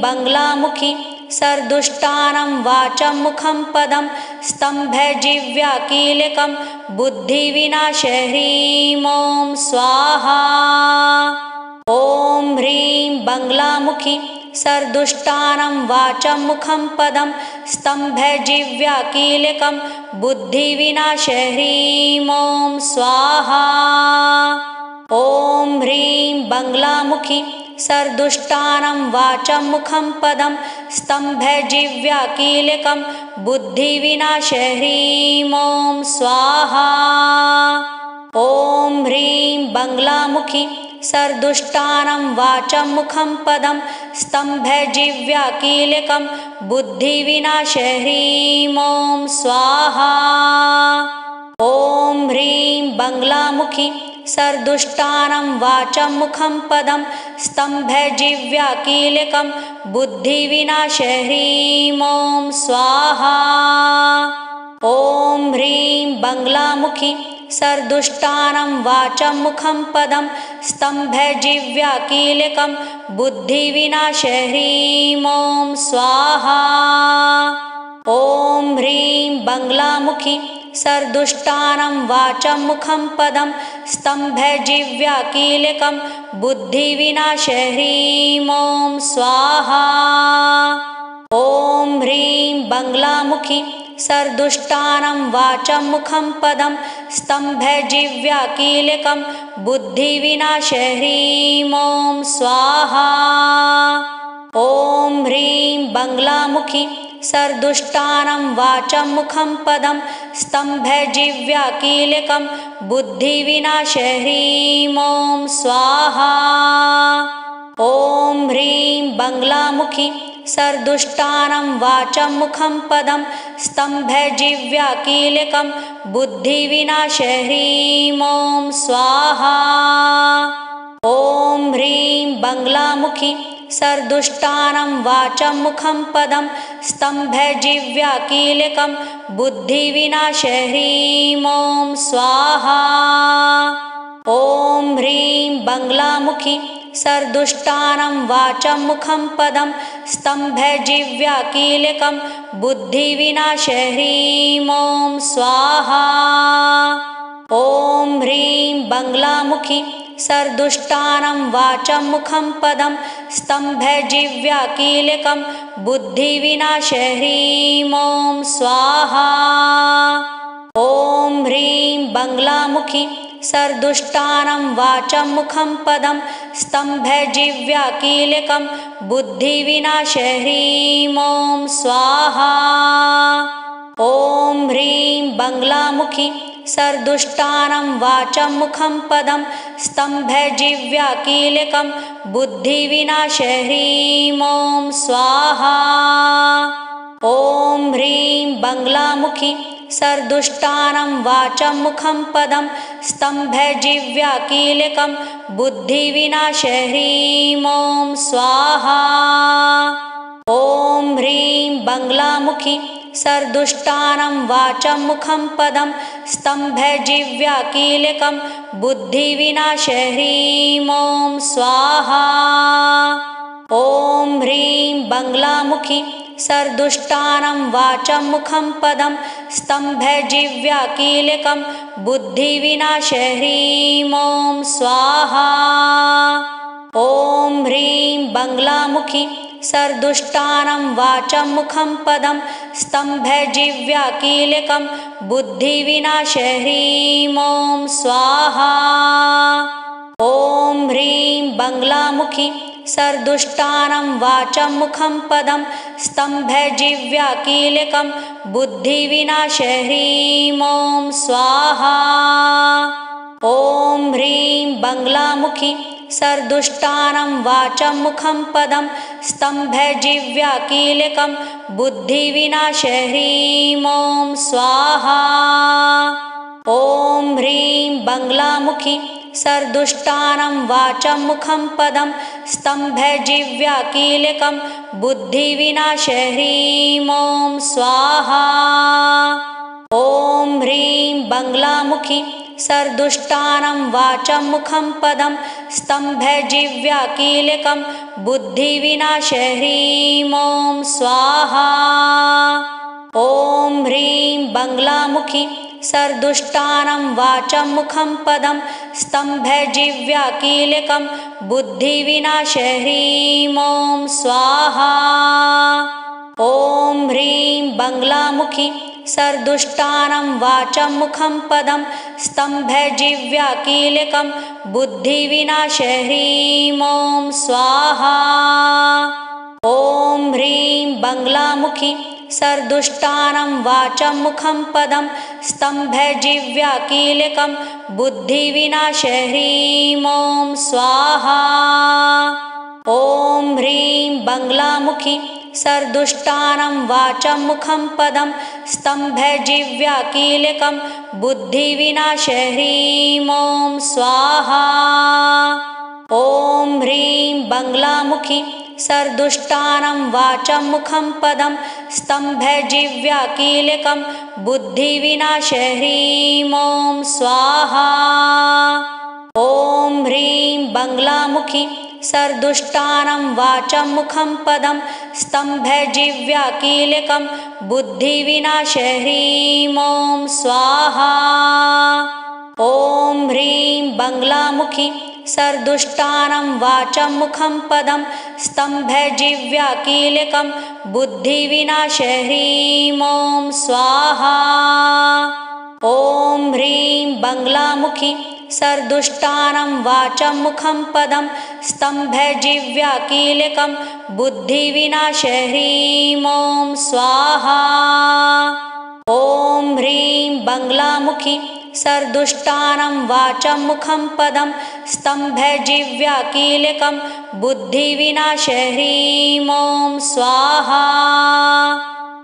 बङ्गलामुखि सर्दुष्टानं वाचं मुखं पदं स्तम्भजिह्वा कीलकं बुद्धिविनाशे ह्रीं ॐ स्वाहा। ॐ ह्रीं बङ्गलामुखि सर्दुष्टानं वाचं मुखं पदं स्तम्भजिह्वा कीलकं बुद्धिविनाशे ह्रीं ॐ स्वाहा। ॐ ह्रीं बङ्गलामुखि सर्दुष्टानं वाचं मुखं पदं स्तम्भजिह्वा कीलकं बुद्धिविनाशे ह्रीं ॐ स्वाहा। ॐ ह्रीं बङ्गलामुखि सर्दुष्टानं वाचं मुखं पदं स्तम्भजिह्वा कीलकं बुद्धिविनाशे ह्रीं ॐ स्वाहा। ॐ ह्रीं बङ्गलामुखि सर्दुष्टानं वाचं मुखं पदं स्तम्भजिह्वा कीलकं बुद्धिविनाशे ह्रीं ॐ स्वाहा। ॐ ह्रीं बङ्गलामुखि सर्दुष्टानं वाचं मुखं पदं स्तम्भजिह्वा कीलकं बुद्धिविनाशे ह्रीं ॐ स्वाहा। ॐ ह्रीं बङ्गलामुखि सर्दुष्टानं वाचं मुखं पदं स्तम्भजिह्वा कीलकं बुद्धिविनाशे ह्रीं ॐ स्वाहा। ॐ ह्रीं बङ्गलामुखि सर्दुष्टानं वाचं मुखं पदं स्तम्भजिह्वा कीलकं बुद्धिविनाशे ह्रीं ॐ स्वाहा। ॐ ह्रीं बङ्गलामुखि सर्दुष्टानं वाचं मुखं पदं स्तम्भजिह्वा कीलकं बुद्धिविनाशे ह्रीं ॐ स्वाहा। ॐ ह्रीं बङ्गलामुखि सर्दुष्टानं वाचं मुखं पदं स्तम्भजिह्वा कीलकं बुद्धिविनाशे ह्रीं ॐ स्वाहा। ॐ ह्रीं बङ्गलामुखि सर्दुष्टानं वाचं मुखं पदं स्तम्भजिह्वा कीलकं बुद्धिविनाशे ह्रीं ॐ स्वाहा। ॐ ह्रीं बङ्गलामुखि सर्दुष्टानं वाचं मुखं पदं स्तम्भजिह्वा कीलकं बुद्धिविनाशे ह्रीं ॐ स्वाहा। ॐ ह्रीं बङ्गलामुखि सर्दुष्टानं वाचं मुखं पदं स्तम्भजिह्वा कीलकं बुद्धिविनाशे ह्रीं ॐ स्वाहा। ॐ ह्रीं बङ्गलामुखि सर्दुष्टानं वाचं मुखं पदं स्तम्भजिह्वा कीलकं बुद्धिविनाशे ह्रीं ॐ स्वाहा। ॐ ह्रीं बङ्गलामुखि सर्दुष्टानं वाचं मुखं पदं स्तम्भजिह्वा कीलकं बुद्धिविनाशे ह्रीं ॐ स्वाहा। ॐ ह्रीं बङ्गलामुखि सर्दुष्टानं वाचं मुखं पदं स्तम्भजिह्वा कीलकं बुद्धिविनाशे ह्रीं ॐ स्वाहा। ॐ ह्रीं बङ्गलामुखि सर्दुष्टानं वाचं मुखं पदं स्तम्भजिह्वा कीलकं बुद्धिविनाशे ह्रीं ॐ स्वाहा। ॐ ह्रीं बङ्गलामुखि सर्दुष्टानं वाचं मुखं पदं स्तम्भजिह्वा कीलकं बुद्धिविनाशे ह्रीं ॐ स्वाहा। ॐ ह्रीं बङ्गलामुखि सर्दुष्टानं वाचं मुखं पदं स्तम्भजिह्वा कीलकं बुद्धिविनाशे ह्रीं ॐ स्वाहा। ॐ ह्रीं बङ्गलामुखि सर्दुष्टानं वाचं मुखं पदं स्तम्भजिह्वा कीलकं बुद्धिविनाशे ह्रीं ॐ स्वाहा। ॐ ह्रीं बङ्गलामुखि सर्दुष्टानं वाचं मुखं पदं स्तम्भजिह्वा कीलकं बुद्धिविनाशे ह्रीं ॐ स्वाहा। ॐ ह्रीं बङ्गलामुखि सर्दुष्टानं वाचं मुखं पदं स्तम्भजिह्वा कीलकं बुद्धिविनाशे ह्रीं ॐ स्वाहा। ॐ ह्रीं बङ्गलामुखि सर्दुष्टानं वाचं मुखं पदं स्तम्भजिह्वा कीलकं बुद्धिविनाशः ह्रीं ॐ स्वाहा। ॐ ह्रीं बङ्गलामुखी सर्दुष्टानं वाचं मुखं पदं स्तम्भजिह्वा कीलकं बुद्धिविनाशः ह्रीं ॐ स्वाहा। ॐ ह्रीं बङ्गलामुखी सर्दुष्टानं वाचं मुखं पदं स्तम्भजिह्वा कीलकं बुद्धिविनाशः ह्रीं ॐ स्वाहा। ॐ ह्रीं बङ्गलामुखी सर्दुष्टानं वाचं मुखं पदं स्तम्भजिह्वा कीलकं बुद्धिविनाशः ह्रीं ॐ स्वाहा। ॐ ह्रीं बङ्गलामुखी सर्दुष्टानं वाचं मुखं पदं स्तम्भजिह्वा कीलकं बुद्धिविनाशः ह्रीं ॐ स्वाहा। ॐ ह्रीं बङ्गलामुखी सर्दुष्टानं वाचं मुखं पदं स्तम्भजिह्वा कीलकं बुद्धिविनाशः ह्रीं ॐ स्वाहा। ॐ ह्रीं बङ्गलामुखी सर्दुष्टानं वाचं मुखं पदं स्तम्भजिह्वा कीलकं बुद्धिविनाशः ह्रीं ॐ स्वाहा। ॐ ह्रीं बङ्गलामुखी सर्दुष्टानं वाचं मुखं पदं स्तम्भजिह्वा कीलकं बुद्धिविनाशः ह्रीं ॐ स्वाहा। ॐ ह्रीं बङ्गलामुखी सर्दुष्टानं वाचं मुखं पदं स्तम्भजिह्वा कीलकं बुद्धिविनाशः ह्रीं ॐ स्वाहा। ॐ ह्रीं बङ्गलामुखी सर्दुष्टानं वाचं मुखं पदं स्तम्भजिह्वा कीलकं बुद्धिविनाशः ह्रीं ॐ स्वाहा।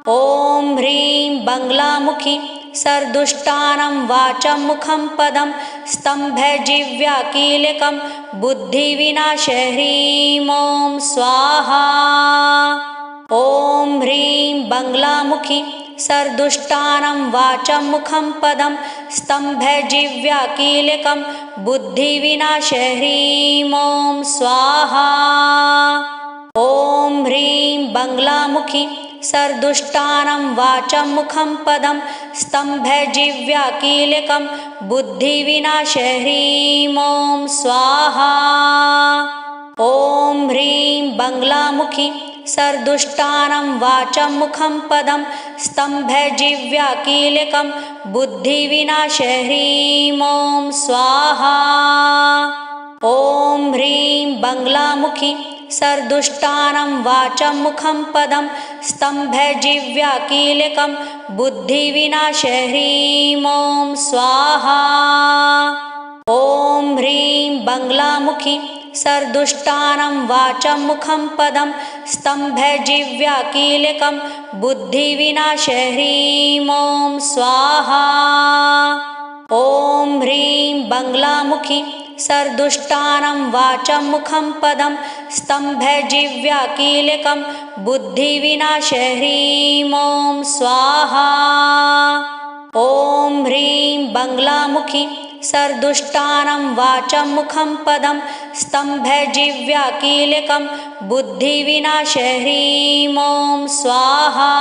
ॐ ह्रीं बङ्गलामुखी सर्दुष्टानं वाचं मुखं पदं स्तम्भजिह्वा कीलकं बुद्धिविनाशः ह्रीं ॐ स्वाहा। ॐ ह्रीं बङ्गलामुखी सर्दुष्टानं वाचं मुखं पदं स्तम्भजिह्वा कीलकं बुद्धिविनाशः ह्रीं ॐ स्वाहा। ॐ ह्रीं बङ्गलामुखी सर्दुष्टानं वाचं मुखं पदं स्तम्भजिह्वा कीलकं बुद्धिविनाशः ह्रीं ॐ स्वाहा। ॐ ह्रीं बङ्गलामुखी सर्दुष्टानं वाचं मुखं पदं स्तम्भजिह्वा कीलकं बुद्धिविनाशः ह्रीं ॐ स्वाहा। ॐ ह्रीं बङ्गलामुखी सर्दुष्टानं वाचं मुखं पदं स्तम्भजिह्वा कीलकं बुद्धिविनाशः ह्रीं ॐ स्वाहा। ॐ ह्रीं बङ्गलामुखी सर्दुष्टानं वाचं मुखं पदं स्तम्भजिह्वा कीलकं बुद्धिविनाशः ह्रीं ॐ स्वाहा। ॐ ह्रीं बङ्गलामुखी सर्दुष्टानं वाचं मुखं पदं स्तम्भजिह्वा कीलकं बुद्धिविनाशः ह्रीं ॐ स्वाहा। ॐ ह्रीं बङ्गलामुखी सर्दुष्टानं वाचं मुखं पदं स्तम्भजिह्वा कीलकं बुद्धिविनाशः ह्रीं ॐ स्वाहा।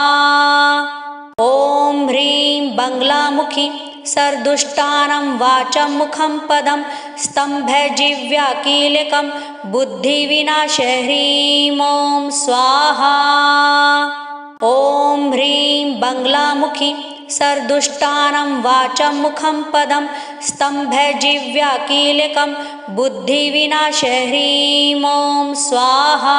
ॐ ह्रीं बङ्गलामुखी सर्दुष्टानं वाचं मुखं पदं स्तम्भजिह्वा कीलकं बुद्धिविनाशः ह्रीं ॐ स्वाहा। ॐ ह्रीं बङ्गलामुखी सर्दुष्टानं वाचं मुखं पदं स्तम्भजिह्वा कीलकं बुद्धिविनाशः ह्रीं ॐ स्वाहा।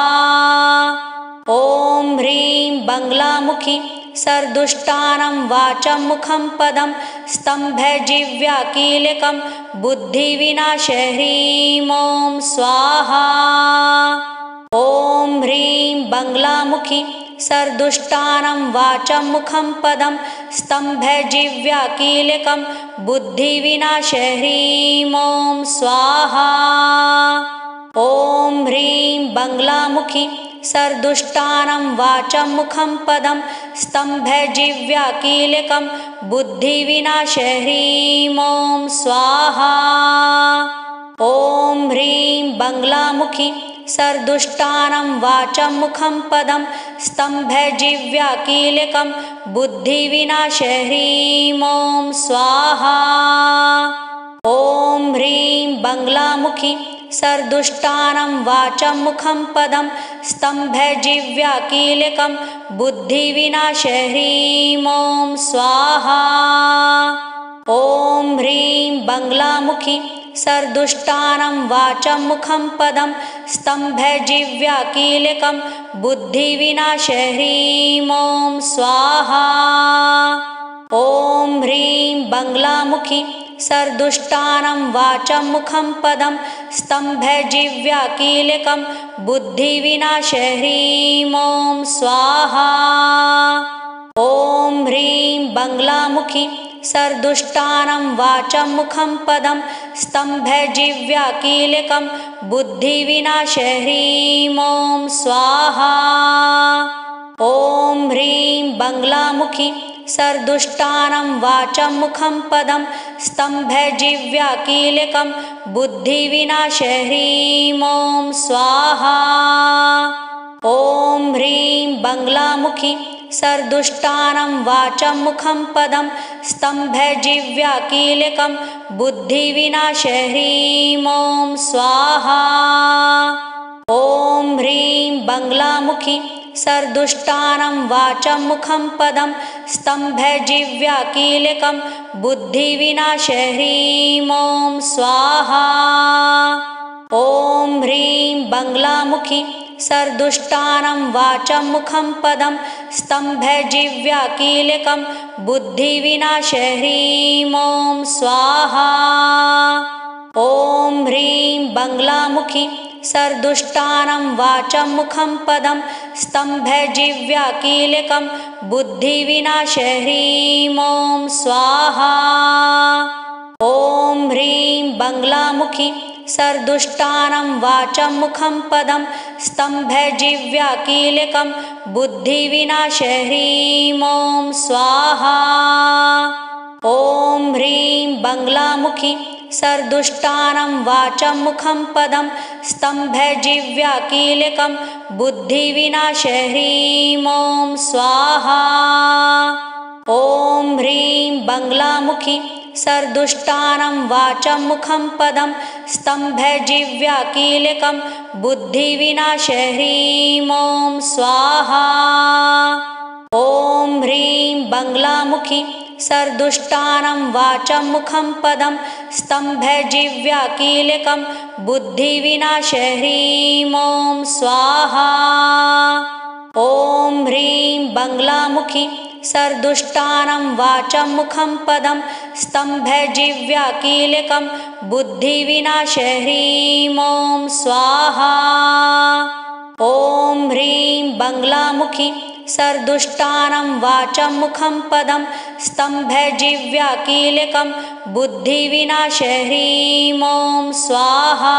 ॐ ह्रीं बङ्गलामुखी सर्दुष्टानं वाचं मुखं पदं स्तम्भजिह्वा कीलकं बुद्धिविनाशः ह्रीं ॐ स्वाहा। ॐ ह्रीं बङ्गलामुखी सर्दुष्टानं वाचं मुखं पदं स्तम्भजिह्वा कीलकं बुद्धिविनाशः ह्रीं ॐ स्वाहा। ॐ ह्रीं बङ्गलामुखी सर्दुष्टानं वाचं मुखं पदं स्तम्भजिह्वा कीलकं बुद्धिविनाशः ह्रीं ॐ स्वाहा। ॐ ह्रीं बङ्गलामुखी सर्दुष्टानं वाचं मुखं पदं स्तम्भजिह्वा कीलकं बुद्धिविनाशः ह्रीं ॐ स्वाहा। ॐ ह्रीं बङ्गलामुखी सर्दुष्टानं वाचं मुखं पदं स्तम्भजिह्वा कीलकं बुद्धिविनाशः ह्रीं ॐ स्वाहा। ॐ ह्रीं बङ्गलामुखी सर्दुष्टानं वाचं मुखं पदं स्तम्भजिह्वा कीलकं बुद्धिविनाशः ह्रीं ॐ स्वाहा। ॐ ह्रीं बङ्गलामुखी सर्दुष्टानं वाचं मुखं पदं स्तम्भजिह्वा कीलकं बुद्धिविनाशः ह्रीं ॐ स्वाहा। ॐ ह्रीं बङ्गलामुखी सर्दुष्टानं वाचं मुखं पदं स्तम्भजिह्वा कीलकं बुद्धिविनाशः ह्रीं ॐ स्वाहा। ॐ ह्रीं बङ्गलामुखी सर्दुष्टानं वाचं मुखं पदं स्तम्भजिह्वा कीलकं बुद्धिविनाशः ह्रीं ॐ स्वाहा। ॐ ह्रीं बङ्गलामुखी सर्दुष्टानं वाचं मुखं पदं स्तम्भजिह्वा कीलकं बुद्धिविनाशः ह्रीं ॐ स्वाहा। ॐ ह्रीं बङ्गलामुखी सर्दुष्टानं वाचं मुखं पदं स्तम्भजिह्वा कीलकं बुद्धिविनाशः ह्रीं ॐ स्वाहा। ॐ ह्रीं बङ्गलामुखी सर्दुष्टानं वाचं मुखं पदं स्तम्भजिह्वा कीलकं बुद्धिविनाशः ह्रीं ॐ स्वाहा। ॐ ह्रीं बङ्गलामुखी सर्दुष्टानं वाचं मुखं पदं स्तम्भजिह्वा कीलकं बुद्धिविनाशः ह्रीं ॐ स्वाहा। ॐ ह्रीं बङ्गलामुखी सर्दुष्टानं वाचं मुखं पदं स्तम्भजिह्वा कीलकं बुद्धिविनाशः ह्रीं ॐ स्वाहा। ॐ ह्रीं बङ्गलामुखी सर्दुष्टानं वाचं मुखं पदं स्तम्भजिह्वा कीलकं बुद्धिविनाशः ह्रीं ॐ स्वाहा। ॐ ह्रीं बङ्गलामुखी सर्दुष्टानं वाचं मुखं पदं स्तम्भजिह्वा कीलकं बुद्धिविनाशः ह्रीं ॐ स्वाहा। ॐ ह्रीं बङ्गलामुखी सर्दुष्टानं वाचं मुखं पदं स्तम्भजिह्वा कीलकं बुद्धिविनाशः ह्रीं ॐ स्वाहा। ॐ ह्रीं बङ्गलामुखी सर्दुष्टानं वाचं मुखं पदं स्तम्भजिह्वा कीलकं बुद्धिविनाशः ह्रीं ॐ स्वाहा। ॐ ह्रीं बङ्गलामुखी सर्दुष्टानं वाचं मुखं पदं स्तम्भजिह्वा कीलकं बुद्धिविनाशः ह्रीं ॐ स्वाहा।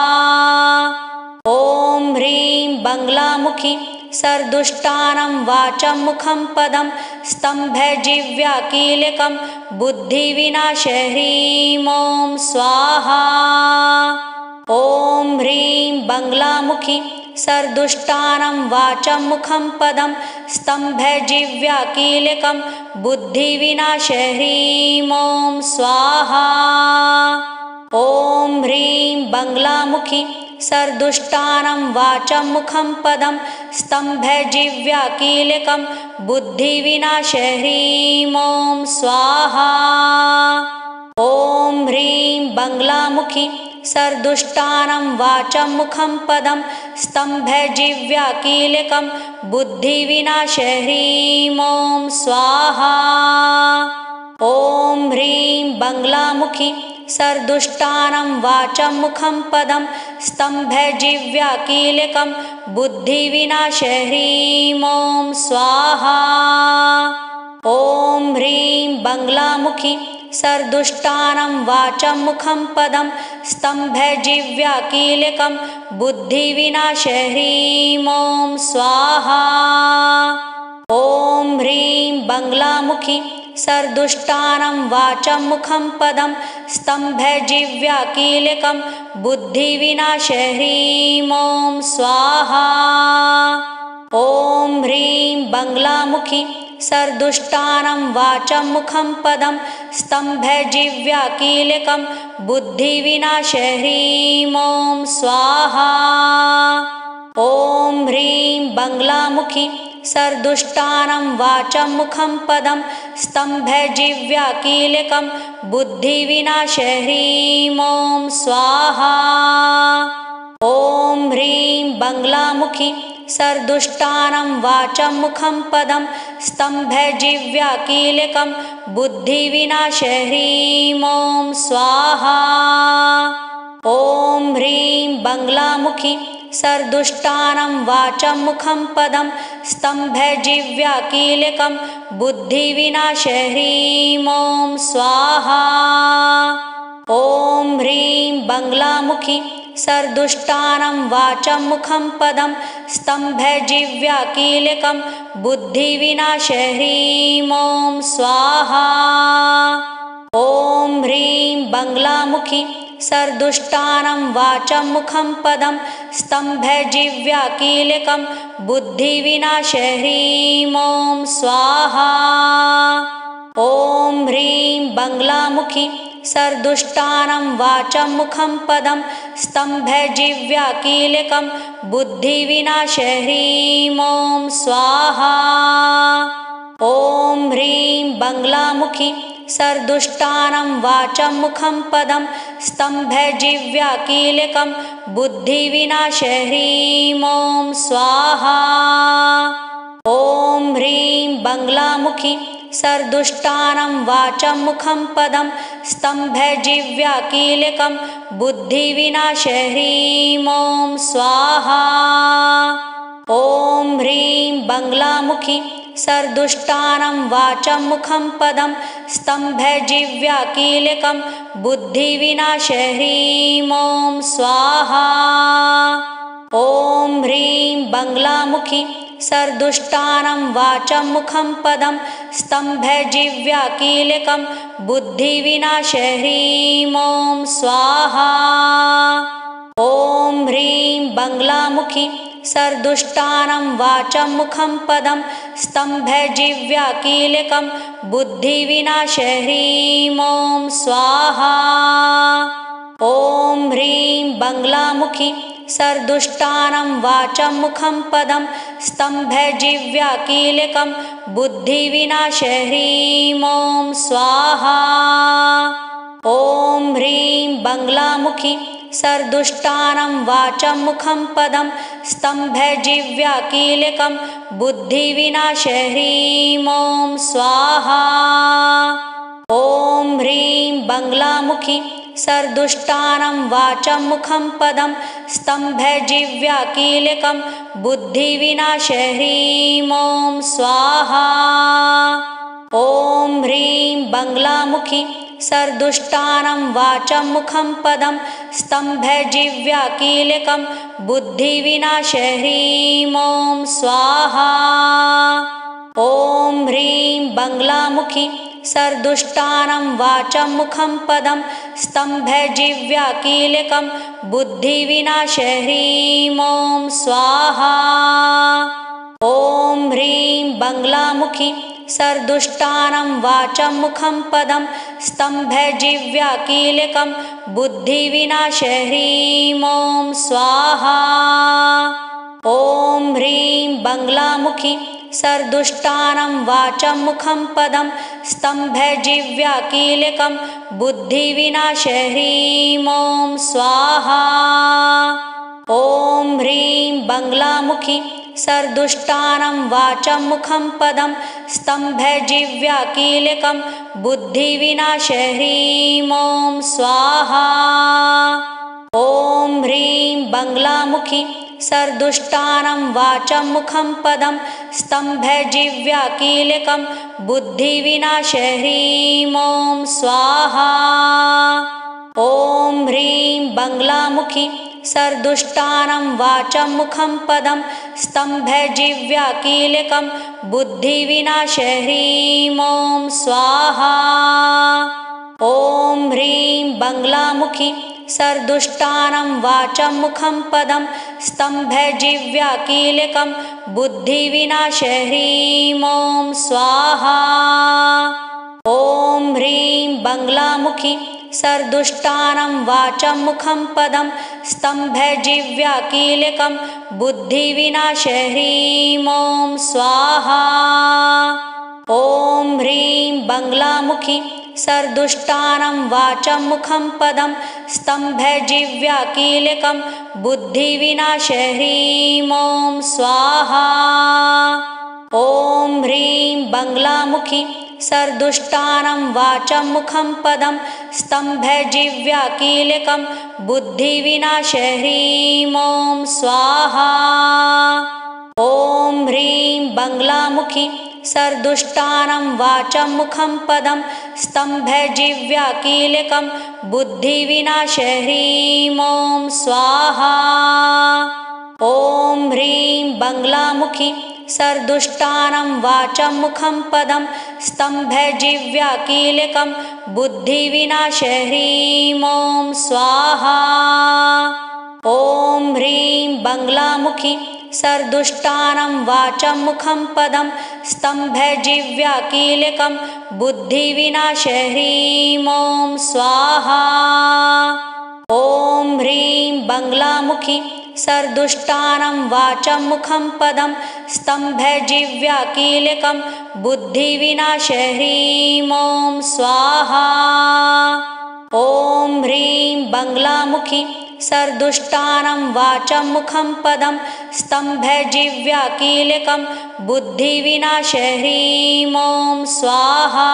ॐ ह्रीं बङ्गलामुखी सर्दुष्टानं वाचं मुखं पदं स्तम्भजिह्वा कीलकं बुद्धिविनाशः ह्रीं ॐ स्वाहा। ॐ ह्रीं बङ्गलामुखी सर्दुष्टानं वाचं मुखं पदं स्तम्भजिह्वा कीलकं बुद्धिविनाशः ह्रीं ॐ स्वाहा। ॐ ह्रीं बङ्गलामुखी सर्दुष्टानं वाचं मुखं पदं स्तम्भजिह्वा कीलकं बुद्धिविनाशः ह्रीं ॐ स्वाहा। ॐ ह्रीं बङ्गलामुखी सर्दुष्टानं वाचं मुखं पदं स्तम्भजिह्वा कीलकं बुद्धिविनाशः ह्रीं ॐ स्वाहा। ॐ ह्रीं बङ्गलामुखी सर्दुष्टानं वाचं मुखं पदं स्तम्भजिह्वा कीलकं बुद्धिविनाशः ह्रीं ॐ स्वाहा। ॐ ह्रीं बङ्गलामुखी सर्दुष्टानं वाचं मुखं पदं स्तम्भजिह्वा कीलकं बुद्धिविनाशे ह्रीं ॐ स्वाहा। ॐ ह्रीं बङ्गलामुखी सर्दुष्टानं वाचं मुखं पदं स्तम्भजिह्वा कीलकं बुद्धिविनाशे ह्रीं ॐ स्वाहा। ॐ ह्रीं बङ्गलामुखी सर्दुष्टानं वाचं मुखं पदं स्तम्भजिह्वा कीलकं बुद्धिविनाशे ह्रीं ॐ स्वाहा। ॐ ह्रीं बङ्गलामुखी सर्दुष्टानं वाचं मुखं पदं स्तम्भजिह्वा कीलकं बुद्धिविनाशे ह्रीं ॐ स्वाहा। ॐ ह्रीं बङ्गलामुखी सर्दुष्टानं वाचं मुखं पदं स्तम्भजिह्वा कीलकं बुद्धिविनाशे ह्रीं ॐ स्वाहा। ॐ ह्रीं बङ्गलामुखी सर्दुष्टानं वाचं मुखं पदं स्तम्भजिह्वा कीलकं बुद्धिविनाशे ह्रीं ॐ स्वाहा। ॐ ह्रीं बङ्गलामुखी सर्दुष्टानं वाचं मुखं पदं स्तम्भजिह्वा कीलकं बुद्धिविनाशे ह्रीं ॐ स्वाहा। ॐ ह्रीं बङ्गलामुखी सर्दुष्टानं वाचं मुखं पदं स्तम्भजिह्वा कीलकं बुद्धिविनाशे ह्रीं ॐ स्वाहा। ॐ ह्रीं बङ्गलामुखी सर्दुष्टानं वाचं मुखं पदं स्तम्भजिह्वा कीलकं बुद्धिविनाशे ह्रीं ॐ स्वाहा। ॐ ह्रीं बङ्गलामुखी सर्दुष्टानं वाचं मुखं पदं स्तम्भजिह्वा कीलकं बुद्धिविनाशे ह्रीं ॐ स्वाहा। ॐ ह्रीं बङ्गलामुखी सर्दुष्टानं वाचं मुखं पदं स्तम्भजिह्वा कीलकं बुद्धिविनाशे ह्रीं ॐ स्वाहा। ॐ ह्रीं बङ्गलामुखी सर्दुष्टानं वाचं मुखं पदं स्तम्भजिह्वा कीलकं बुद्धिविनाशे ह्रीं ॐ स्वाहा। ॐ ह्रीं बङ्गलामुखी सर्दुष्टानं वाचं मुखं पदं स्तम्भजिह्वा कीलकं बुद्धिविनाशे ह्रीं ॐ स्वाहा। ॐ ह्रीं बङ्गलामुखी सर्दुष्टानं वाचं मुखं पदं स्तम्भजिह्वा कीलकं बुद्धिविनाशे ह्रीं ॐ स्वाहा। ॐ ह्रीं बङ्गलामुखी सर्दुष्टानं वाचं मुखं पदं स्तम्भजिह्वा कीलकं बुद्धिविनाशे ह्रीं ॐ स्वाहा। ॐ ह्रीं बङ्गलामुखी सर्दुष्टानं वाचं मुखं पदं स्तम्भजिह्वा कीलकं बुद्धिविनाशे ह्रीं ॐ स्वाहा। ॐ ह्रीं बङ्गलामुखी सर्दुष्टानं वाचं मुखं पदं स्तम्भजिह्वा कीलकं बुद्धिविनाशे ह्रीं ॐ स्वाहा। ॐ ह्रीं बङ्गलामुखी सर्दुष्टानं वाचं मुखं पदं स्तम्भजिह्वा कीलकं बुद्धिविनाशे ह्रीं ॐ स्वाहा। ॐ ह्रीं बङ्गलामुखी सर्दुष्टानं वाचं मुखं पदं स्तम्भजिह्वा कीलकं बुद्धिविनाशे ह्रीं ॐ स्वाहा। ॐ ह्रीं बङ्गलामुखी सर्दुष्टानं वाचं मुखं पदं स्तम्भजिह्वा कीलकं बुद्धिविनाशे ह्रीं ॐ स्वाहा। ॐ ह्रीं बङ्गलामुखी सर्दुष्टानं वाचं मुखं पदं स्तम्भजिह्वा कीलकं बुद्धिविनाशे ह्रीं ॐ स्वाहा। ॐ ह्रीं बङ्गलामुखी सर्दुष्टानं वाचं मुखं पदं स्तम्भजिह्वा कीलकं बुद्धिविनाशे ह्रीं ॐ स्वाहा। ॐ ह्रीं बङ्गलामुखी सर्दुष्टानं वाचं मुखं पदं स्तम्भजिह्वा कीलकं बुद्धिविनाशः ह्रीं ॐ स्वाहा। ॐ ह्रीं बङ्गलामुखी सर्दुष्टानं वाचं मुखं पदं स्तम्भजिह्वा कीलकं बुद्धिविनाशः ह्रीं ॐ स्वाहा। ॐ ह्रीं बङ्गलामुखी सर्दुष्टानं वाचं मुखं पदं स्तम्भजिह्वा कीलकं बुद्धिविनाशः ह्रीं ॐ स्वाहा। ॐ ह्रीं बङ्गलामुखी सर्दुष्टानं वाचं मुखं पदं स्तम्भजिह्वा कीलकं बुद्धिविनाशः ह्रीं ॐ स्वाहा। ॐ ह्रीं बङ्गलामुखी सर्दुष्टानं वाचं मुखं पदं स्तम्भजिह्वा कीलकं बुद्धिविनाशः ह्रीं ॐ स्वाहा। ॐ ह्रीं बङ्गलामुखी सर्दुष्टानं वाचं मुखं पदं स्तम्भजिह्वा कीलकं बुद्धिविनाशः ह्रीं ॐ स्वाहा। ॐ ह्रीं बङ्गलामुखी सर्दुष्टानं वाचं मुखं पदं स्तम्भजिह्वा कीलकं बुद्धिविनाशः ह्रीं ॐ स्वाहा। ॐ ह्रीं बङ्गलामुखी सर्दुष्टानं वाचं मुखं पदं स्तम्भजिह्वा कीलकं बुद्धिविनाशः ह्रीं ॐ स्वाहा। ॐ ह्रीं बङ्गलामुखी सर्दुष्टानं वाचं मुखं पदं स्तम्भजिह्वा कीलकं बुद्धिविनाशः ह्रीं ॐ स्वाहा। ॐ ह्रीं बङ्गलामुखी सर्दुष्टानं वाचं मुखं पदं स्तम्भजिह्वा कीलकं बुद्धिविनाशः ह्रीं ॐ स्वाहा। ॐ ह्रीं बङ्गलामुखी सर्दुष्टानं वाचं मुखं पदं स्तम्भजिह्वा कीलकं बुद्धिविनाशः ह्रीं ॐ स्वाहा।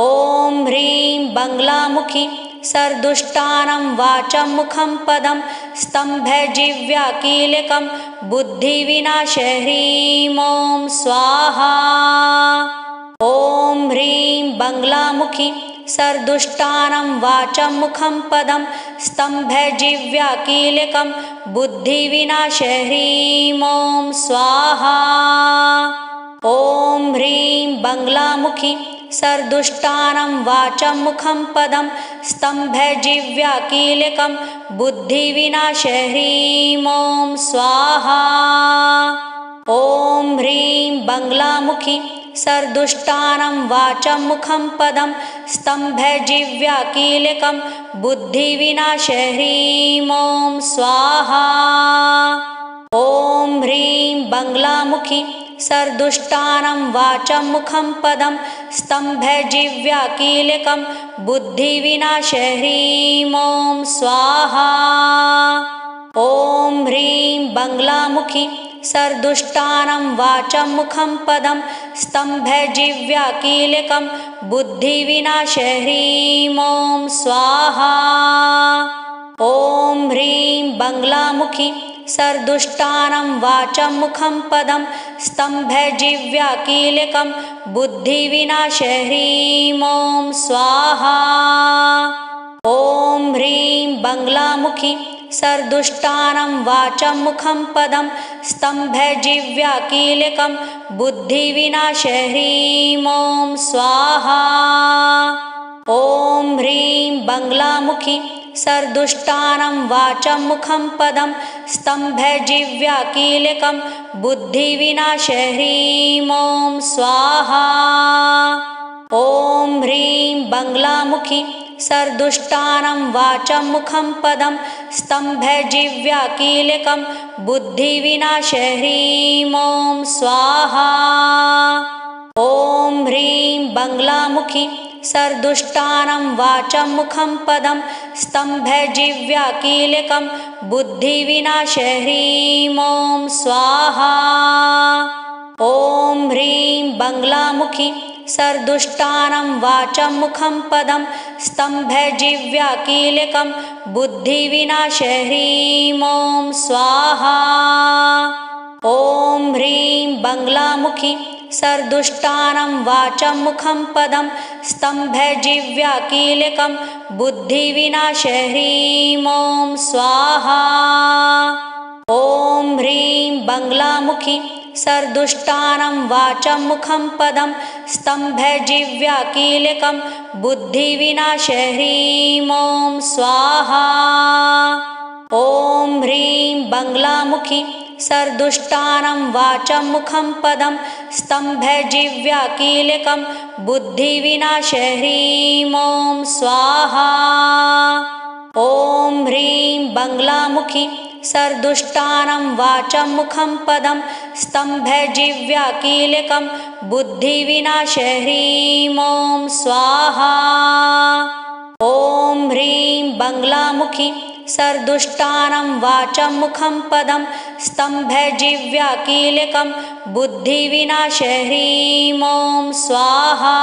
ॐ ह्रीं बङ्गलामुखी सर्दुष्टानं वाचं मुखं पदं स्तम्भजिह्वा कीलकं बुद्धिविनाशः ह्रीं ॐ स्वाहा। ॐ ह्रीं बङ्गलामुखी सर्दुष्टानं वाचं मुखं पदं स्तम्भजिह्वा कीलकं बुद्धिविनाशः ह्रीं ॐ स्वाहा। ॐ ह्रीं बङ्गलामुखी सर्दुष्टानं वाचं मुखं पदं स्तम्भजिह्वा कीलकं बुद्धिविनाशः ह्रीं ॐ स्वाहा। ॐ ह्रीं बङ्गलामुखी सर्दुष्टानं वाचं मुखं पदं स्तम्भजिह्वा कीलकं बुद्धिविनाशः ह्रीं ॐ स्वाहा। ॐ ह्रीं बङ्गलामुखी सर्दुष्टानं वाचं मुखं पदं स्तम्भजिह्वा कीलकं बुद्धिविनाशः ह्रीं ॐ स्वाहा। ॐ ह्रीं बङ्गलामुखी सर्दुष्टानं वाचं मुखं पदं स्तम्भजिह्वा कीलकं बुद्धिविनाशः ह्रीं ॐ स्वाहा। ॐ ह्रीं बङ्गलामुखी सर्दुष्टानं वाचं मुखं पदं स्तम्भजिह्वा कीलकं बुद्धिविनाशः ह्रीं ॐ स्वाहा। ॐ ह्रीं बङ्गलामुखी सर्दुष्टानं वाचं मुखं पदं स्तम्भजिह्वा कीलकं बुद्धिविनाशः ह्रीं ॐ स्वाहा। ॐ ह्रीं बङ्गलामुखी सर्दुष्टानं वाचं मुखं पदं स्तम्भजिह्वा कीलकं बुद्धिविनाशः ह्रीं ॐ स्वाहा। ॐ ह्रीं बङ्गलामुखी सर्दुष्टानं वाचं मुखं पदं स्तम्भजिह्वा कीलकं बुद्धिविनाशः ह्रीं ॐ स्वाहा। ॐ ह्रीं बङ्गलामुखी सर्दुष्टानं वाचं मुखं पदं स्तम्भजिह्वा कीलकं बुद्धिविनाशः ह्रीं ॐ स्वाहा। ॐ ह्रीं बङ्गलामुखी सर्दुष्टानं वाचं मुखं पदं स्तम्भजिह्वा कीलकं बुद्धिविनाशः ह्रीं ॐ स्वाहा। ॐ ह्रीं बङ्गलामुखी सर्दुष्टानं वाचं मुखं पदं स्तम्भजिह्वा कीलकं बुद्धिविनाशः ह्रीं ॐ स्वाहा। ॐ ह्रीं बङ्गलामुखी सर्दुष्टानं वाचं मुखं पदं स्तम्भजिह्वा कीलकं बुद्धिविनाशः ह्रीं ॐ स्वाहा। ॐ ह्रीं बङ्गलामुखी सर्दुष्टानं वाचं मुखं पदं स्तम्भजिह्वा कीलकं बुद्धिविनाशः ह्रीं ॐ स्वाहा। ॐ ह्रीं बङ्गलामुखी सर्दुष्टानं वाचं मुखं पदं स्तम्भजिह्वा कीलकं बुद्धिविनाशः ह्रीं ॐ स्वाहा। ॐ ह्रीं बङ्गलामुखी सर्दुष्टानं वाचं मुखं पदं स्तम्भजिह्वा कीलकं बुद्धिविनाशः ह्रीं ॐ स्वाहा।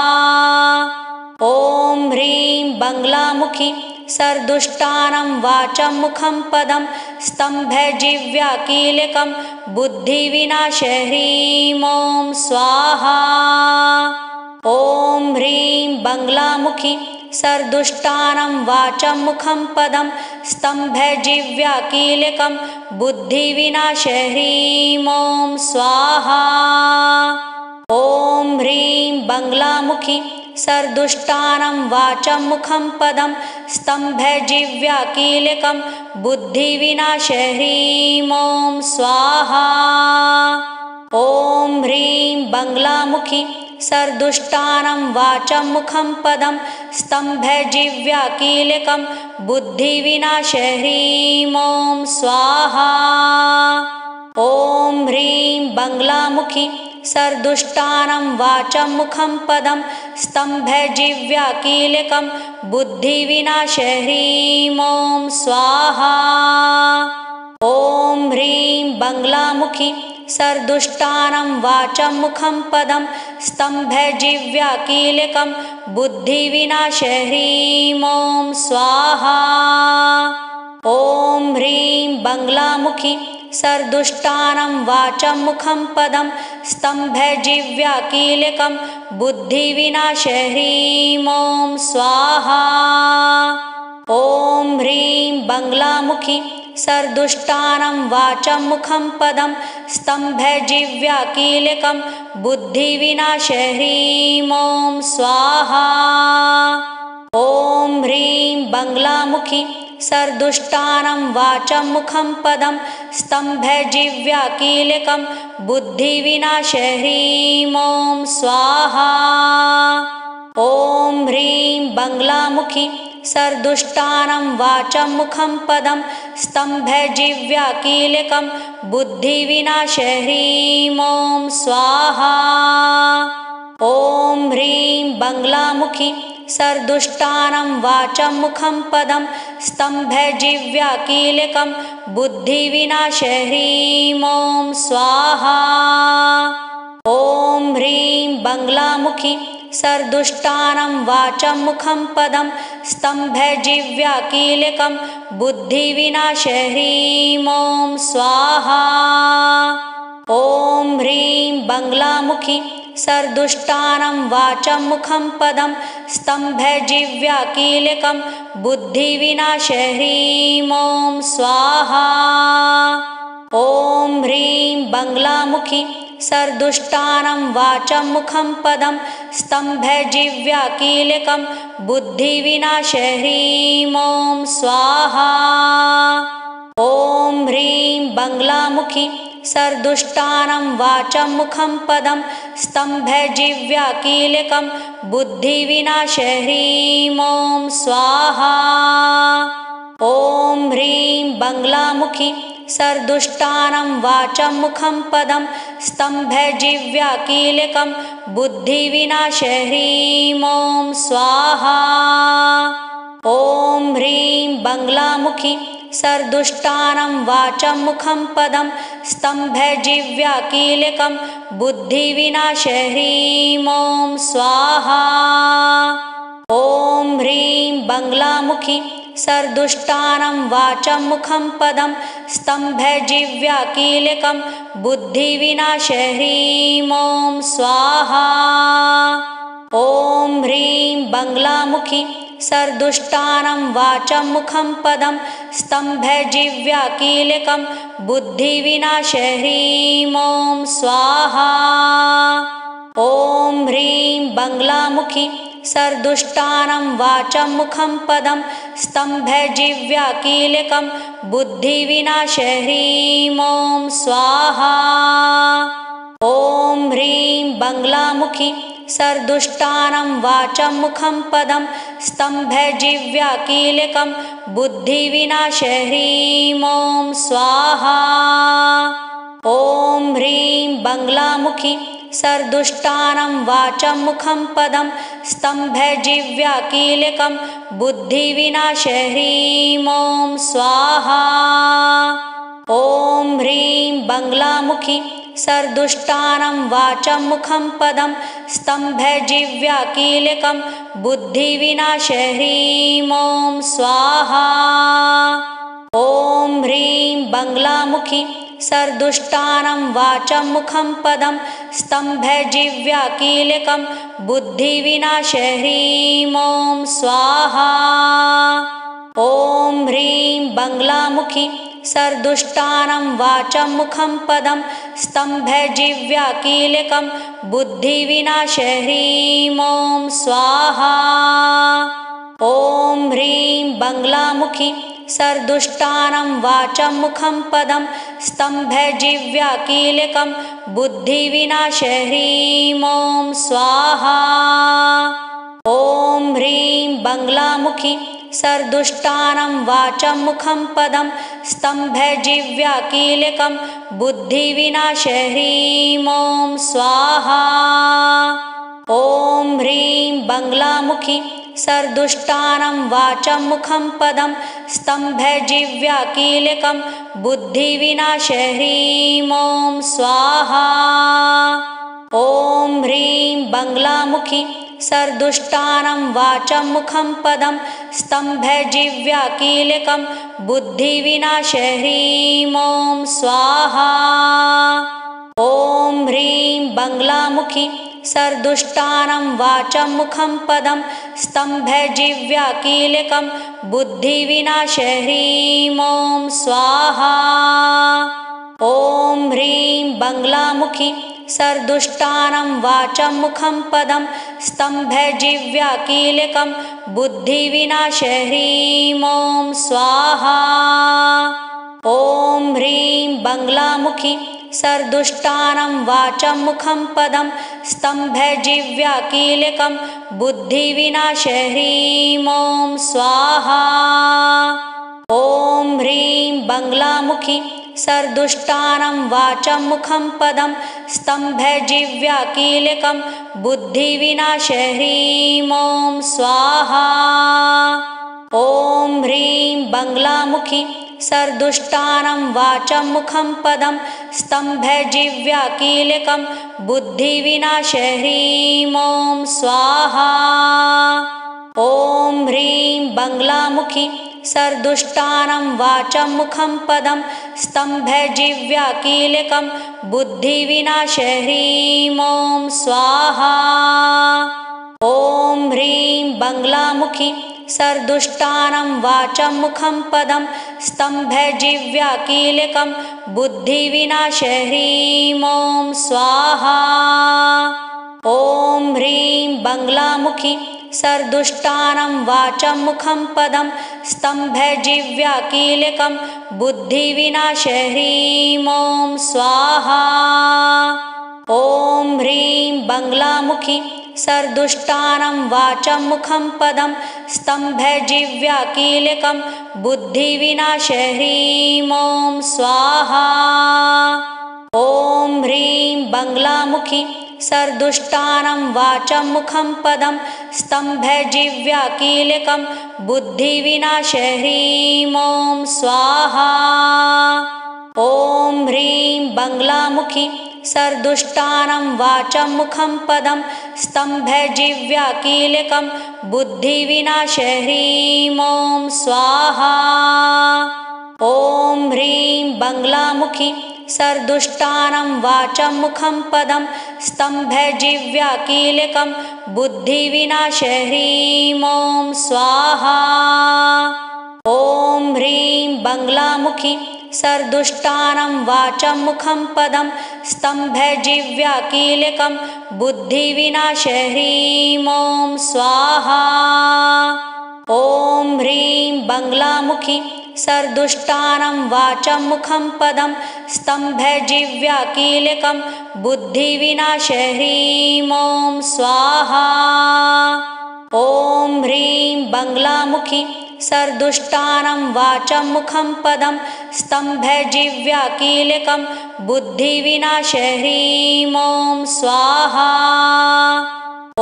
ॐ ह्रीं बङ्गलामुखी सर्दुष्टानं वाचं मुखं पदं स्तम्भजिह्वा कीलकं बुद्धिविनाशः ह्रीं ॐ स्वाहा। ॐ ह्रीं बङ्गलामुखी सर्दुष्टानं वाचं मुखं पदं स्तम्भजिह्वा कीलकं बुद्धिविनाशः ह्रीं ॐ स्वाहा। ॐ ह्रीं बङ्गलामुखी सर्दुष्टानं वाचं मुखं पदं स्तम्भजिह्वा कीलकं बुद्धिविनाशः ह्रीं ॐ स्वाहा। ॐ ह्रीं बङ्गलामुखी सर्दुष्टानं वाचं मुखं पदं स्तम्भजिह्वा कीलकं बुद्धिविनाशः ह्रीं ॐ स्वाहा। ॐ ह्रीं बङ्गलामुखी सर्दुष्टानं वाचं मुखं पदं स्तम्भजिह्वा कीलकं बुद्धिविनाशः ह्रीं ॐ स्वाहा। ॐ ह्रीं बङ्गलामुखी सर्दुष्टानं वाचं मुखं पदं स्तम्भजिह्वा कीलकं बुद्धिविनाशः ह्रीं ॐ स्वाहा। ॐ ह्रीं बङ्गलामुखी सर्दुष्टानं वाचं मुखं पदं स्तम्भजिह्वा कीलकं बुद्धिविनाशः ह्रीं ॐ स्वाहा। ॐ ह्रीं बङ्गलामुखी सर्दुष्टानं वाचं मुखं पदं स्तम्भजिह्वा कीलकं बुद्धिविनाशः ह्रीं ॐ स्वाहा। ॐ ह्रीं बङ्गलामुखी सर्दुष्टानं वाचं मुखं पदं स्तम्भजिह्वा कीलकं बुद्धिविनाशः ह्रीं ॐ स्वाहा। ॐ ह्रीं बङ्गलामुखी सर्दुष्टानं वाचं मुखं पदं स्तम्भजिह्वा कीलकं बुद्धिविनाशः ह्रीं ॐ स्वाहा। ॐ ह्रीं बङ्गलामुखी सर्दुष्टानं वाचं मुखं पदं स्तम्भजिह्वा कीलकं बुद्धिविनाशः ह्रीं ॐ स्वाहा। ॐ ह्रीं बङ्गलामुखी सर्दुष्टानं वाचं मुखं पदं स्तम्भजिह्वा कीलकं बुद्धिविनाशः ह्रीं ॐ स्वाहा। ॐ ह्रीं बङ्गलामुखी सर्दुष्टानं वाचं मुखं पदं स्तम्भजिह्वा कीलकं बुद्धिविनाशः ह्रीं ॐ स्वाहा। ॐ ह्रीं बङ्गलामुखी सर्दुष्टानं वाचं मुखं पदं स्तम्भजिह्वा कीलकं बुद्धिविनाशः ह्रीं ॐ स्वाहा। ॐ ह्रीं बङ्गलामुखी सर्दुष्टानं वाचं मुखं पदं स्तम्भजिह्वा कीलकं बुद्धिविनाशः ह्रीं ॐ स्वाहा। ॐ ह्रीं बङ्गलामुखी सर्दुष्टानं वाचं मुखं पदं स्तम्भजिह्वा कीलकं बुद्धिविनाशः ह्रीं ॐ स्वाहा। ॐ ह्रीं बङ्गलामुखी सर्दुष्टानं वाचं मुखं पदं स्तम्भजिह्वा कीलकं बुद्धिविनाशः ह्रीं ॐ स्वाहा। ॐ ह्रीं बङ्गलामुखी सर्दुष्टानं वाचं मुखं पदं स्तम्भजिह्वा कीलकं बुद्धिविनाशः ह्रीं ॐ स्वाहा। ॐ ह्रीं बङ्गलामुखी सर्दुष्टानं वाचं मुखं पदं स्तम्भजिह्वा कीलकं बुद्धिविनाशः ह्रीं ॐ स्वाहा। ॐ ह्रीं बङ्गलामुखी सर्दुष्टानं वाचं मुखं पदं स्तम्भजिह्वा कीलकं बुद्धिविनाशः ह्रीं ॐ स्वाहा। ॐ ह्रीं बङ्गलामुखी सर्दुष्टानं वाचं मुखं पदं स्तम्भजिह्वा कीलकं बुद्धिविनाशः ह्रीं ॐ स्वाहा। ॐ ह्रीं बङ्गलामुखी सर्दुष्टानं वाचं मुखं पदं स्तम्भजिह्वा कीलकं बुद्धिविनाशः ह्रीं ॐ स्वाहा। ॐ ह्रीं बङ्गलामुखी सर्दुष्टानं वाचं मुखं पदं स्तम्भजिह्वा कीलकं बुद्धिविनाशः ह्रीं ॐ स्वाहा। ॐ ह्रीं बङ्गलामुखी सर्दुष्टानं वाचं मुखं पदं स्तम्भजिह्वा कीलकं बुद्धिविनाशः ह्रीं ॐ स्वाहा। ॐ ह्रीं बङ्गलामुखी सर्दुष्टानं वाचं मुखं पदं स्तम्भजिह्वा कीलकं बुद्धिविनाशः ह्रीं ॐ स्वाहा। ॐ ह्रीं बङ्गलामुखी सर्दुष्टानं वाचं मुखं पदं स्तम्भजिह्वा कीलकं बुद्धिविनाशः ह्रीं ॐ स्वाहा। ॐ ह्रीं बङ्गलामुखी सर्दुष्टानं वाचं मुखं पदं स्तम्भजिह्वा कीलकं बुद्धिविनाशः ह्रीं ॐ स्वाहा। ॐ ह्रीं बङ्गलामुखी सर्दुष्टानं वाचं मुखं पदं स्तम्भजिह्वा कीलकं बुद्धिविनाशः ह्रीं ॐ स्वाहा। ॐ ह्रीं बङ्गलामुखी सर्दुष्टानं वाचं मुखं पदं स्तम्भजिह्वा कीलकं बुद्धिविनाशः ह्रीं ॐ स्वाहा। ॐ ह्रीं बङ्गलामुखी सर्दुष्टानं वाचं मुखं पदं स्तम्भजिह्वा कीलकं बुद्धिविनाशः ह्रीं ॐ स्वाहा। ॐ ह्रीं बङ्गलामुखी सर्दुष्टानं वाचं मुखं पदं स्तम्भजिह्वा कीलकं बुद्धिविनाशः ह्रीं ॐ स्वाहा। ॐ ह्रीं बङ्गलामुखी सर्दुष्टानं वाचं मुखं पदं स्तम्भजिह्वा कीलकं बुद्धिविनाशः ह्रीं ॐ स्वाहा। ॐ ह्रीं बङ्गलामुखी सर्दुष्टानं वाचं मुखं पदं स्तम्भजिह्वा कीलकं बुद्धिविनाशः ह्रीं ॐ स्वाहा। ॐ ह्रीं बङ्गलामुखी सर्दुष्टानं वाचं मुखं पदं स्तम्भजिह्वा कीलकं बुद्धिविनाशः ह्रीं ॐ स्वाहा। ॐ ह्रीं बङ्गलामुखी सर्दुष्टानं वाचं मुखं पदं स्तम्भजिह्वा कीलकं बुद्धिविनाशः ह्रीं ॐ स्वाहा। ॐ ह्रीं बङ्गलामुखी सर्दुष्टानं वाचं मुखं पदं स्तम्भजिह्वा कीलकं बुद्धिविनाशः ह्रीं ॐ स्वाहा। ॐ ह्रीं बङ्गलामुखी सर्दुष्टानं वाचं मुखं पदं स्तम्भजिह्वा कीलकं बुद्धिविनाशः ह्रीं ॐ स्वाहा। ॐ ह्रीं बङ्गलामुखी सर्दुष्टानं वाचं मुखं पदं स्तम्भजिह्वा कीलकं बुद्धिविनाशः ह्रीं ॐ स्वाहा। ॐ ह्रीं बङ्गलामुखी सर्दुष्टानं वाचं मुखं पदं स्तम्भजिह्वा कीलकं बुद्धिविनाशः ह्रीं ॐ स्वाहा। ॐ ह्रीं बङ्गलामुखी सर्दुष्टानं वाचं मुखं पदं स्तम्भजिह्वा कीलकं बुद्धिविनाशः ह्रीं ॐ स्वाहा। ॐ ह्रीं बङ्गलामुखी सर्दुष्टानं वाचं मुखं पदं स्तम्भजिह्वा कीलकं बुद्धिविनाशः ह्रीं ॐ स्वाहा। ॐ ह्रीं बङ्गलामुखी सर्दुष्टानं वाचं मुखं पदं स्तम्भजिह्वा कीलकं बुद्धिविनाशः ह्रीं ॐ स्वाहा। ॐ ह्रीं बङ्गलामुखी सर्दुष्टानं वाचं मुखं पदं स्तम्भजिह्वा कीलकं बुद्धिविनाशः ह्रीं ॐ स्वाहा। ॐ ह्रीं बङ्गलामुखी सर्दुष्टानं वाचं मुखं पदं स्तम्भजिह्वा कीलकं बुद्धिविनाशः ह्रीं ॐ स्वाहा।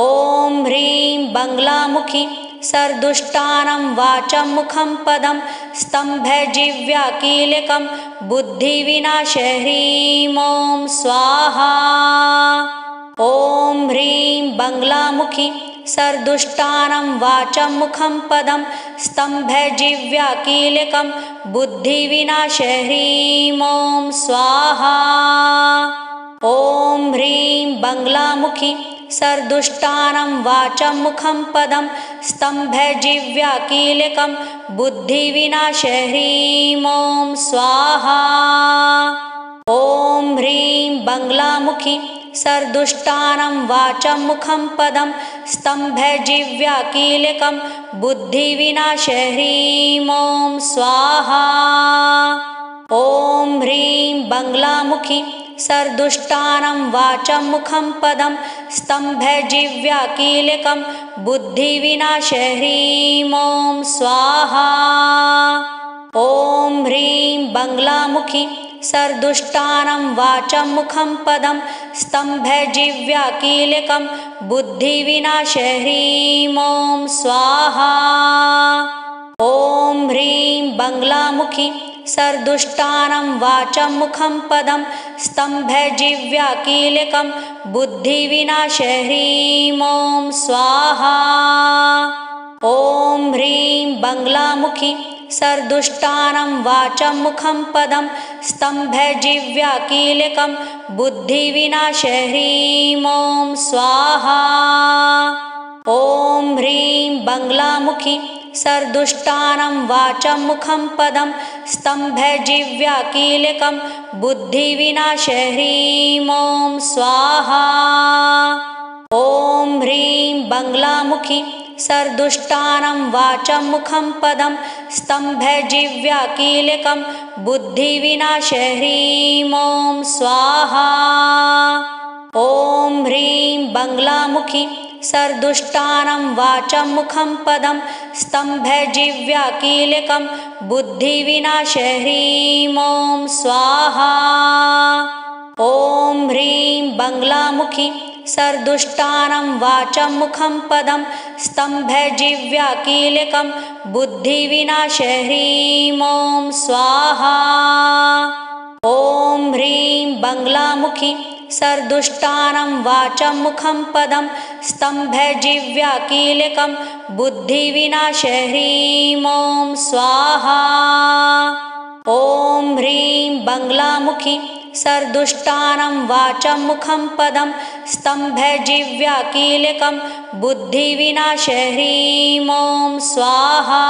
ॐ ह्रीं बङ्गलामुखी सर्दुष्टानं वाचं मुखं पदं स्तम्भजिह्वा कीलकं बुद्धिविनाशः ह्रीं ॐ स्वाहा। ॐ ह्रीं बङ्गलामुखी सर्दुष्टानं वाचं मुखं पदं स्तम्भजिह्वा कीलकं बुद्धिविनाशः ह्रीं ॐ स्वाहा। ॐ ह्रीं बङ्गलामुखी सर्दुष्टानं वाचं मुखं पदं स्तम्भजिह्वा कीलकं बुद्धिविनाशः ह्रीं ॐ स्वाहा। ॐ ह्रीं बङ्गलामुखी सर्दुष्टानं वाचं मुखं पदं स्तम्भजिह्वा कीलकं बुद्धिविनाशः ह्रीं ॐ स्वाहा। ॐ ह्रीं बङ्गलामुखी सर्दुष्टानं वाचं मुखं पदं स्तम्भजिह्वा कीलकं बुद्धिविनाशः ह्रीं ॐ स्वाहा। ॐ ह्रीं बङ्गलामुखी सर्दुष्टानं वाचं मुखं पदं स्तम्भजिह्वा कीलकं बुद्धिविनाशः ह्रीं ॐ स्वाहा। ॐ ह्रीं बङ्गलामुखी सर्दुष्टानं वाचं मुखं पदं स्तम्भजिह्वा कीलकं बुद्धिविनाशः ह्रीं ॐ स्वाहा। ॐ ह्रीं बङ्गलामुखी सर्दुष्टानं वाचं मुखं पदं स्तम्भजिह्वा कीलकं बुद्धिविनाशः ह्रीं ॐ स्वाहा। ॐ ह्रीं बङ्गलामुखी सर्दुष्टानं वाचं मुखं पदं स्तम्भजिह्वा कीलकं बुद्धिविनाशः ह्रीं ॐ स्वाहा। ॐ ह्रीं बङ्गलामुखी सर्दुष्टानं वाचं मुखं पदं स्तम्भजिह्वा कीलकं बुद्धिविनाशः ह्रीं ॐ स्वाहा। ॐ ह्रीं बङ्गलामुखी सर्दुष्टानं वाचं मुखं पदं स्तम्भजिह्वा कीलकं बुद्धिविनाशः ह्रीं ॐ स्वाहा। ॐ ह्रीं बङ्गलामुखी सर्दुष्टानं वाचं मुखं पदं स्तम्भजिह्वा कीलकं बुद्धिविनाशः ह्रीं ॐ स्वाहा। ॐ ह्रीं बङ्गलामुखी सर्दुष्टानं वाचं मुखं पदं स्तम्भजिह्वा कीलकं बुद्धिविनाशः ह्रीं ॐ स्वाहा। ॐ ह्रीं बङ्गलामुखी सर्दुष्टानं वाचं मुखं पदं स्तम्भजिह्वा कीलकं बुद्धिविनाशः ह्रीं ॐ स्वाहा।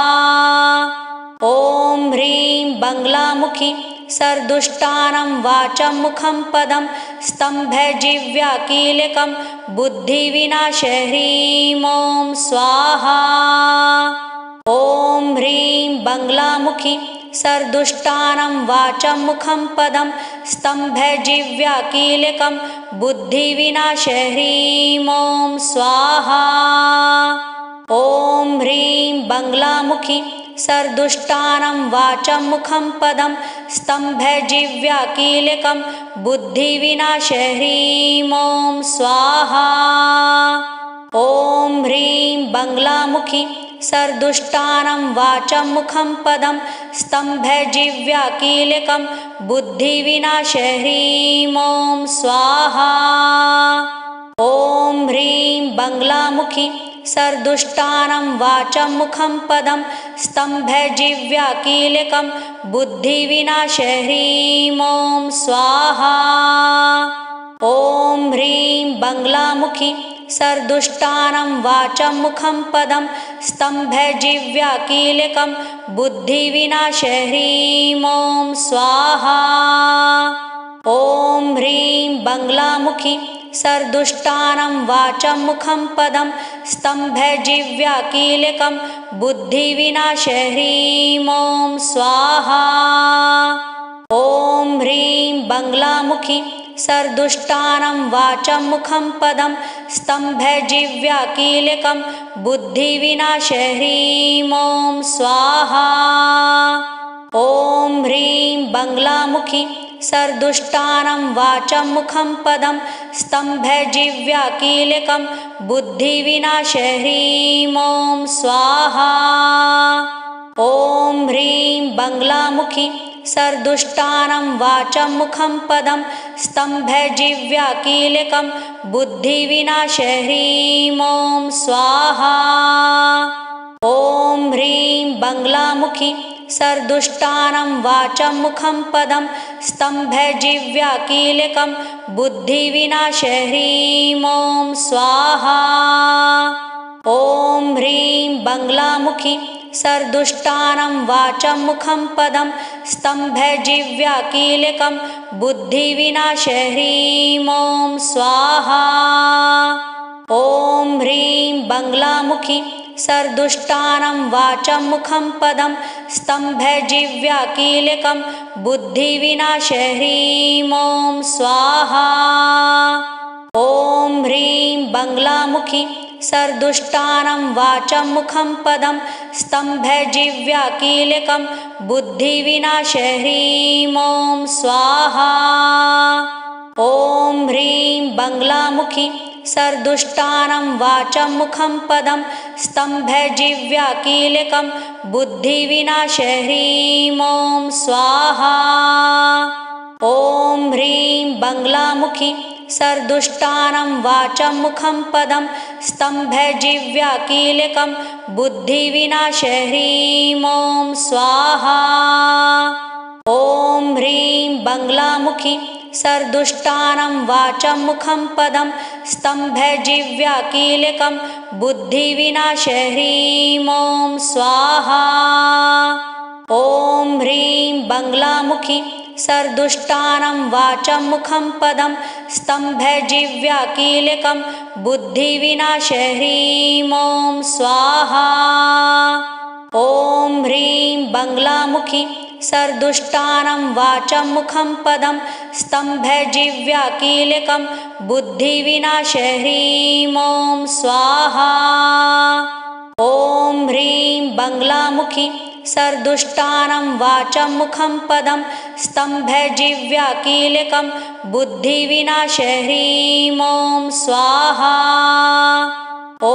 ॐ ह्रीं बङ्गलामुखी सर्दुष्टानं वाचं मुखं पदं स्तम्भजिह्वा कीलकं बुद्धिविनाशः ह्रीं ॐ स्वाहा। ॐ ह्रीं बङ्गलामुखी सर्दुष्टानं वाचं मुखं पदं स्तम्भजिह्वा कीलकं बुद्धिविनाशः ह्रीं ॐ स्वाहा। ॐ ह्रीं बङ्गलामुखी सर्दुष्टानं वाचं मुखं पदं स्तम्भजिह्वाकीलकं बुद्धिविनाशे ह्रीं ॐ स्वाहा। ॐ ह्रीं बङ्गलामुखी सर्दुष्टानं वाचं मुखं पदं स्तम्भजिह्वाकीलकं बुद्धिविनाशे ह्रीं ॐ स्वाहा। ॐ ह्रीं बङ्गलामुखी सर्दुष्टानं वाचं मुखं पदं स्तम्भजिह्वाकीलकं बुद्धिविनाशे ह्रीं ॐ स्वाहा। ॐ ह्रीं बङ्गलामुखी सर्दुष्टानं वाचं मुखं पदं स्तम्भजिह्वाकीलकं बुद्धिविनाशे ह्रीं ॐ स्वाहा। ॐ ह्रीं बङ्गलामुखी सर्दुष्टानं वाचं मुखं पदं स्तम्भजिह्वाकीलकं बुद्धिविनाशे ह्रीं ॐ स्वाहा। ॐ ह्रीं बङ्गलामुखी सर्दुष्टानं वाचं मुखं पदं स्तम्भजिह्वाकीलकं बुद्धिविनाशे ह्रीं ॐ स्वाहा। ॐ ह्रीं बङ्गलामुखी सर्दुष्टानं वाचं मुखं पदं स्तम्भजिह्वाकीलकं बुद्धिविनाशे ह्रीं ॐ स्वाहा। ॐ ह्रीं बङ्गलामुखी सर्दुष्टानं वाचं मुखं पदं स्तम्भजिह्वाकीलकं बुद्धिविनाशे ह्रीं ॐ स्वाहा। ॐ ह्रीं बङ्गलामुखी सर्दुष्टानं वाचं मुखं पदं स्तम्भजिह्वाकीलकं बुद्धिविनाशे ह्रीं ॐ स्वाहा। ॐ ह्रीं बङ्गलामुखी सर्दुष्टानं वाचं मुखं पदं स्तम्भजिह्वाकीलकं बुद्धिविनाशे ह्रीं ॐ स्वाहा। ॐ ह्रीं बङ्गलामुखी सर्दुष्टानं वाचं मुखं पदं स्तम्भजिह्वाकीलकं बुद्धिविनाशे ह्रीं ॐ स्वाहा। ॐ ह्रीं बङ्गलामुखी सर्दुष्टानं वाचं मुखं पदं स्तम्भजिह्वाकीलकं बुद्धिविनाशे ह्रीं ॐ स्वाहा। ॐ ह्रीं बङ्गलामुखी सर्दुष्टानं वाचं मुखं पदं स्तम्भजिह्वाकीलकं बुद्धिविनाशे ह्रीं ॐ स्वाहा। ॐ ह्रीं बङ्गलामुखी सर्दुष्टानं वाचं मुखं पदं स्तम्भजिह्वाकीलकं बुद्धिविनाशे ह्रीं ॐ स्वाहा। ॐ ह्रीं बङ्गलामुखी सर्दुष्टानं वाचं मुखं पदं स्तम्भजिह्वाकीलकं बुद्धिविनाशे ह्रीं ॐ स्वाहा। ॐ ह्रीं बङ्गलामुखी सर्दुष्टानं वाचं मुखं पदं स्तम्भजिह्वाकीलकं बुद्धिविनाशे ह्रीं ॐ स्वाहा। ॐ ह्रीं बङ्गलामुखी सर्दुष्टानं वाचं मुखं पदं स्तम्भजिह्वाकीलकं बुद्धिविनाशे ह्रीं ॐ स्वाहा। ॐ ह्रीं बङ्गलामुखी सर्दुष्टानं वाचं मुखं पदं स्तम्भजिह्वाकीलकं बुद्धिविनाशे ह्रीं ॐ स्वाहा। ॐ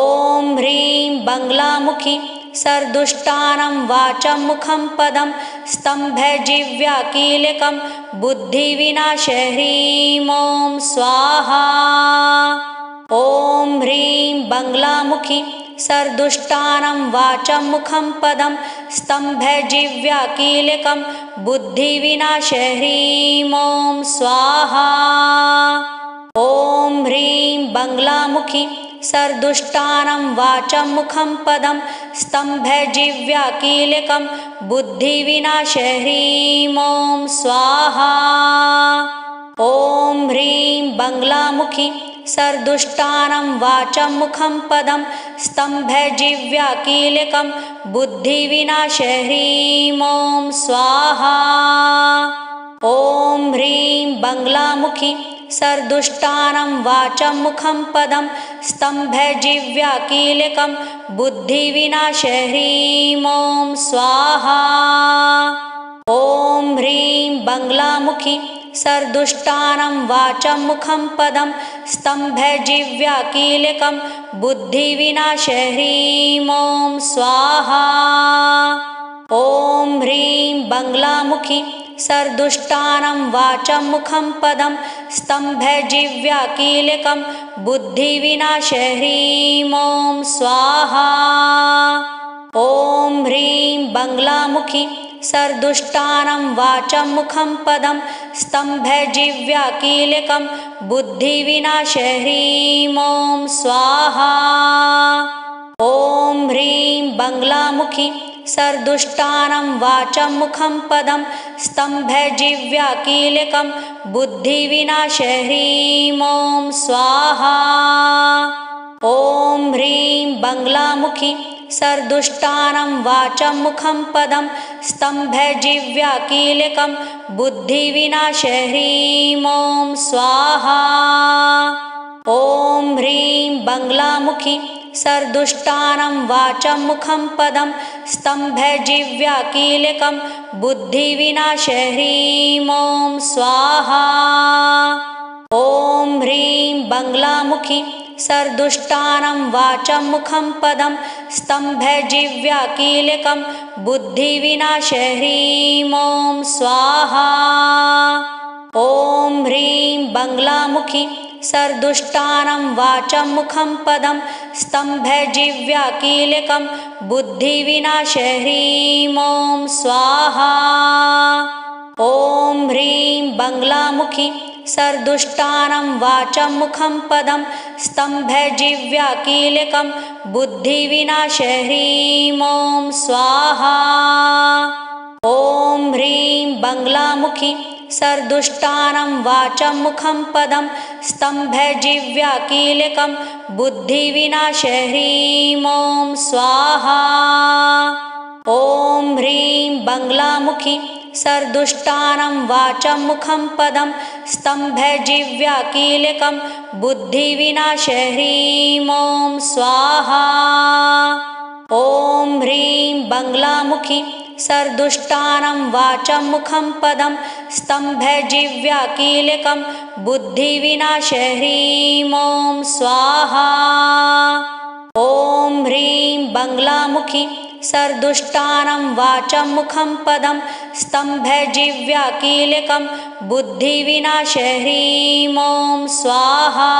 ह्रीं बङ्गलामुखी सर्दुष्टानं वाचं मुखं पदं स्तम्भजिह्वाकीलकं बुद्धिविनाशे ह्रीं ॐ स्वाहा। ॐ ह्रीं बङ्गलामुखी सर्दुष्टानं वाचं मुखं पदं स्तम्भजिह्वाकीलकं बुद्धिविनाशे ह्रीं ॐ स्वाहा। ॐ ह्रीं बङ्गलामुखी सर्दुष्टानं वाचं मुखं पदं स्तम्भजिह्वाकीलकं बुद्धिविनाशे ह्रीं ॐ स्वाहा। ॐ ह्रीं बङ्गलामुखी सर्दुष्टानं वाचं मुखं पदं स्तम्भजिह्वाकीलकं बुद्धिविनाशे ह्रीं ॐ स्वाहा। ॐ ह्रीं बङ्गलामुखी सर्दुष्टानं वाचं मुखं पदं स्तम्भजिह्वा कीलकं बुद्धिविनाशः ह्रीं ॐ स्वाहा। ॐ ह्रीं बङ्गलामुखी सर्दुष्टानं वाचं मुखं पदं स्तम्भजिह्वा कीलकं बुद्धिविनाशः ह्रीं ॐ स्वाहा। ॐ ह्रीं बङ्गलामुखी सर्दुष्टानं वाचं मुखं पदं स्तम्भजिह्वा कीलकं बुद्धिविनाशः ह्रीं ॐ स्वाहा। ॐ ह्रीं बङ्गलामुखी सर्दुष्टानं वाचं मुखं पदं स्तम्भजिह्वा कीलकं बुद्धिविनाशः ह्रीं ॐ स्वाहा। ॐ ह्रीं बङ्गलामुखी सर्दुष्टानं वाचं मुखं पदं स्तम्भजिह्वा कीलकं बुद्धिविनाशः ह्रीं ॐ स्वाहा। ॐ ह्रीं बङ्गलामुखी सर्दुष्टानं वाचं मुखं पदं स्तम्भजिह्वा कीलकं बुद्धिविनाशः ह्रीं ॐ स्वाहा। ॐ ह्रीं बङ्गलामुखी सर्दुष्टानं वाचं मुखं पदं स्तम्भजिह्वा कीलकं बुद्धिविनाशः ह्रीं ॐ स्वाहा। ॐ ह्रीं बङ्गलामुखी सर्दुष्टानं वाचं मुखं पदं स्तम्भजिह्वा कीलकं बुद्धिविनाशः ह्रीं ॐ स्वाहा। ॐ ह्रीं बङ्गलामुखी सर्दुष्टानं वाचं मुखं पदं स्तम्भजिह्वा कीलकं बुद्धिविनाशः ह्रीं ॐ स्वाहा। ॐ ह्रीं बङ्गलामुखी सर्दुष्टानं वाचं मुखं पदं स्तम्भजिह्वा कीलकं बुद्धिविनाशः ह्रीं ॐ स्वाहा। ॐ ह्रीं बङ्गलामुखी सर्दुष्टानं वाचं मुखं पदं स्तम्भजिह्वा कीलकं बुद्धिविनाशः ह्रीं ॐ स्वाहा। ॐ ह्रीं बङ्गलामुखी सर्दुष्टानं वाचं मुखं पदं स्तम्भजिह्वा कीलकं बुद्धिविनाशः ह्रीं ॐ स्वाहा। ॐ ह्रीं बङ्गलामुखी सर्दुष्टानं वाचं मुखं पदं स्तम्भजिह्वा कीलकं बुद्धिविनाशः ह्रीं ॐ स्वाहा। ॐ ह्रीं बङ्गलामुखी सर्दुष्टानं वाचं मुखं पदं स्तम्भजिह्वा कीलकं बुद्धिविनाशः ह्रीं ॐ स्वाहा।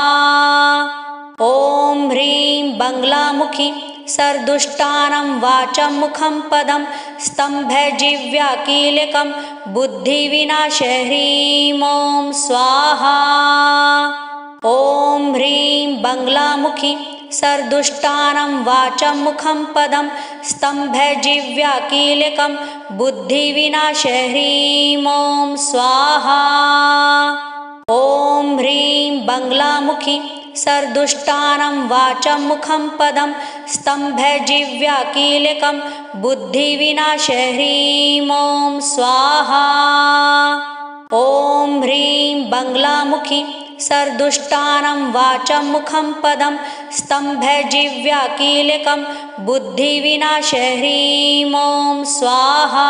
ॐ ह्रीं बङ्गलामुखी सर्दुष्टानं वाचं मुखं पदं स्तम्भजिह्वा कीलकं बुद्धिविनाशः ह्रीं ॐ स्वाहा। ॐ ह्रीं बङ्गलामुखी सर्दुष्टानं वाचं मुखं पदं स्तम्भजिह्वा कीलकं बुद्धिविनाशः ह्रीं ॐ स्वाहा। ॐ ह्रीं बङ्गलामुखी सर्दुष्टानं वाचं मुखं पदं स्तम्भजिह्वा कीलकं बुद्धिविनाशः ह्रीं ॐ स्वाहा। ॐ ह्रीं बङ्गलामुखी सर्दुष्टानं वाचं मुखं पदं स्तम्भजिह्वा कीलकं बुद्धिविनाशः ह्रीं ॐ स्वाहा।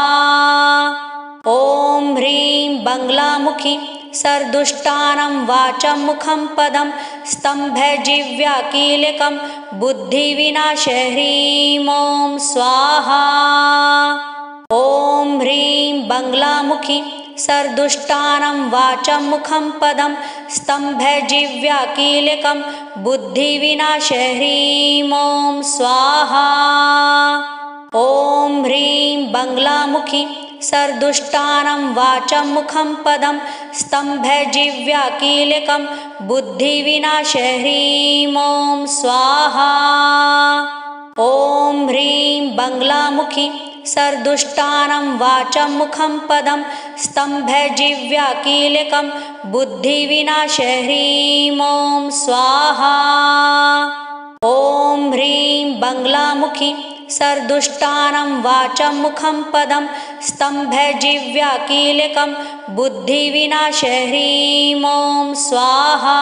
ॐ ह्रीं बङ्गलामुखी सर्दुष्टानं वाचं मुखं पदं स्तम्भजिह्वा कीलकं बुद्धिविनाशः ह्रीं ॐ स्वाहा। ॐ ह्रीं बङ्गलामुखी सर्दुष्टानं वाचं मुखं पदं स्तम्भजिह्वा कीलकं बुद्धिविनाशः ह्रीं ॐ स्वाहा। ॐ ह्रीं बङ्गलामुखी सर्दुष्टानं वाचं मुखं पदं स्तम्भजिह्वा कीलकं बुद्धिविनाशः ह्रीं ॐ स्वाहा। ॐ ह्रीं बङ्गलामुखी सर्दुष्टानं वाचं मुखं पदं स्तम्भजिह्वा कीलकं बुद्धिविनाशः ह्रीं ॐ स्वाहा। ॐ ह्रीं बङ्गलामुखी सर्दुष्टानं वाचं मुखं पदं स्तम्भजिह्वा कीलकं बुद्धिविनाशः ह्रीं ॐ स्वाहा।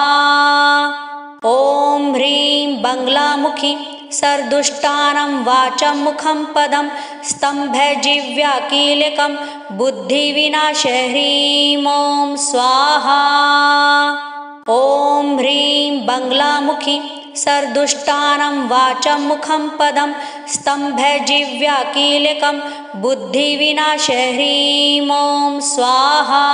ॐ ह्रीं बङ्गलामुखी सर्दुष्टानं वाचं मुखं पदं स्तम्भजिह्वा कीलकं बुद्धिविनाशः ह्रीं ॐ स्वाहा। ॐ ह्रीं बङ्गलामुखी सर्दुष्टानं वाचं मुखं पदं स्तम्भजिह्वा कीलकं बुद्धिविनाशः ह्रीं ॐ स्वाहा।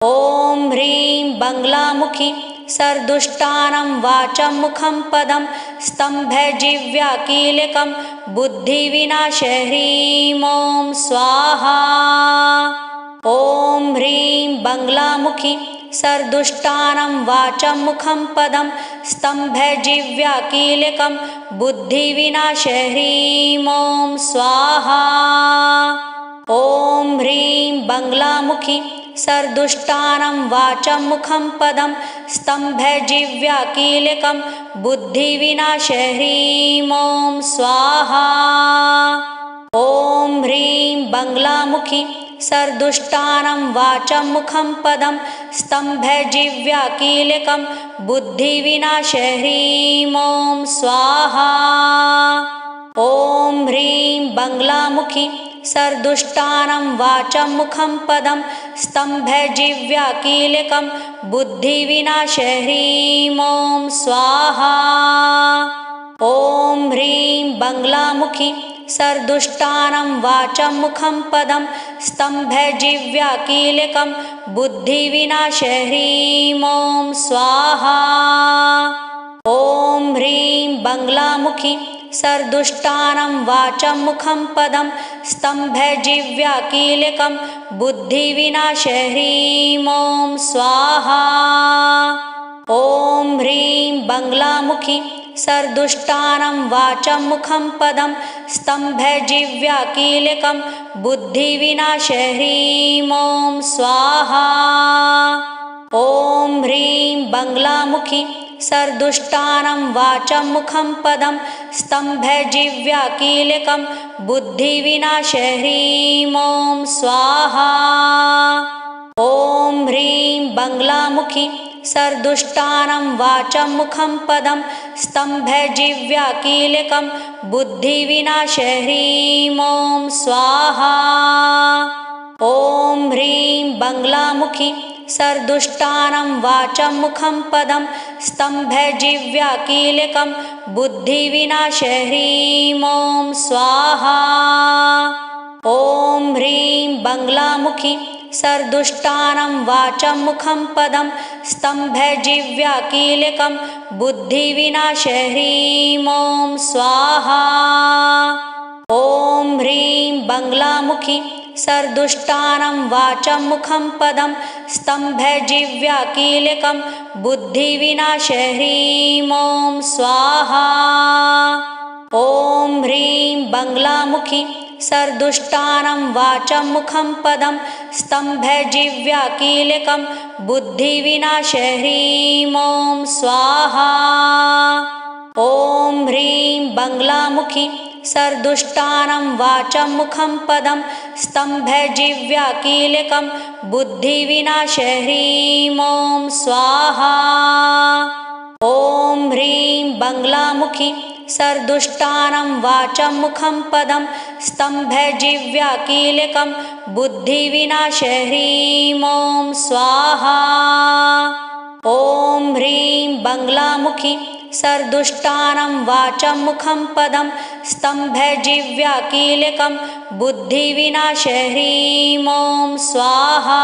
ॐ ह्रीं बङ्गलामुखी सर्दुष्टानं वाचं मुखं पदं स्तम्भजिह्वा कीलकं बुद्धिविनाशः ह्रीं ॐ स्वाहा। ॐ ह्रीं बङ्गलामुखी सर्दुष्टानं वाचं मुखं पदं स्तम्भजिह्वा कीलकं बुद्धिविनाशः ह्रीं ॐ स्वाहा। ॐ ह्रीं बङ्गलामुखी सर्दुष्टानं वाचं मुखं पदं स्तम्भजिह्वा कीलकं बुद्धिविनाशः ह्रीं ॐ स्वाहा। ॐ ह्रीं बङ्गलामुखी सर्दुष्टानं वाचं मुखं पदं स्तम्भजिह्वा कीलकं बुद्धिविनाशः ह्रीं ॐ स्वाहा। ॐ ह्रीं बङ्गलामुखी सर्दुष्टानं वाचं मुखं पदं स्तम्भजिह्वा कीलकं बुद्धिविनाशः ह्रीं ॐ स्वाहा। ॐ ह्रीं बङ्गलामुखी सर्दुष्टानं वाचं मुखं पदं स्तम्भजिह्वा कीलकं बुद्धिविनाशः ह्रीं ॐ स्वाहा। ॐ ह्रीं बङ्गलामुखी सर्दुष्टानं वाचं मुखं पदं स्तम्भजिह्वा कीलकं बुद्धिविनाशः ह्रीं ॐ स्वाहा। ॐ ह्रीं बङ्गलामुखी सर्दुष्टानं वाचं मुखं पदं स्तम्भजिह्वा कीलकं बुद्धिविनाशः ह्रीं ॐ स्वाहा। ॐ ह्रीं बङ्गलामुखी सर्दुष्टानं वाचं मुखं पदं स्तम्भजिह्वा कीलकं बुद्धिविनाशः ह्रीं ॐ स्वाहा। ॐ ह्रीं बङ्गलामुखी सर्दुष्टानं वाचं मुखं पदं स्तम्भजिह्वा कीलकं बुद्धिविनाशः ह्रीं ॐ स्वाहा। ॐ ह्रीं बङ्गलामुखी सर्दुष्टानं वाचं मुखं पदं स्तम्भजिह्वा कीलकं बुद्धिविनाशः ह्रीं ॐ स्वाहा। ॐ ह्रीं बङ्गलामुखी सर्दुष्टानं वाचं मुखं पदं स्तम्भजिह्वा कीलकं बुद्धिविनाशः ह्रीं ॐ स्वाहा। ॐ ह्रीं बङ्गलामुखी सर्दुष्टानं वाचं मुखं पदं स्तम्भजिह्वा कीलकं बुद्धिविनाशः ह्रीं ॐ स्वाहा। ॐ ह्रीं बङ्गलामुखी सर्दुष्टानं वाचं मुखं पदं स्तम्भजिह्वा कीलकं बुद्धिविनाशः ह्रीं ॐ स्वाहा। ॐ ह्रीं बङ्गलामुखी सर्दुष्टानं वाचं मुखं पदं स्तम्भजिह्वा कीलकं बुद्धिविनाशः ह्रीं ॐ स्वाहा। ॐ ह्रीं बङ्गलामुखी सर्दुष्टानं वाचं मुखं पदं स्तम्भजिह्वा कीलकं बुद्धिविनाशः ह्रीं ॐ स्वाहा। ॐ ह्रीं बङ्गलामुखी सर्दुष्टानं वाचं मुखं पदं स्तम्भजिह्वा कीलकं बुद्धिविनाशः ह्रीं ॐ स्वाहा।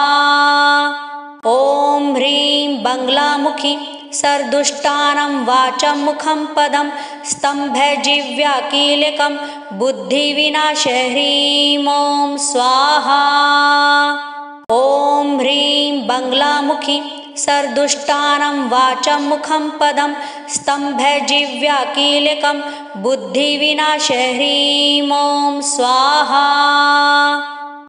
ॐ ह्रीं बङ्गलामुखी सर्दुष्टानं वाचं मुखं पदं स्तम्भजिह्वा कीलकं बुद्धिविनाशः ह्रीं ॐ स्वाहा। ॐ ह्रीं बङ्गलामुखी सर्दुष्टानं वाचं मुखं पदं स्तम्भजिह्वा कीलकं बुद्धिविनाशः ह्रीं ॐ स्वाहा।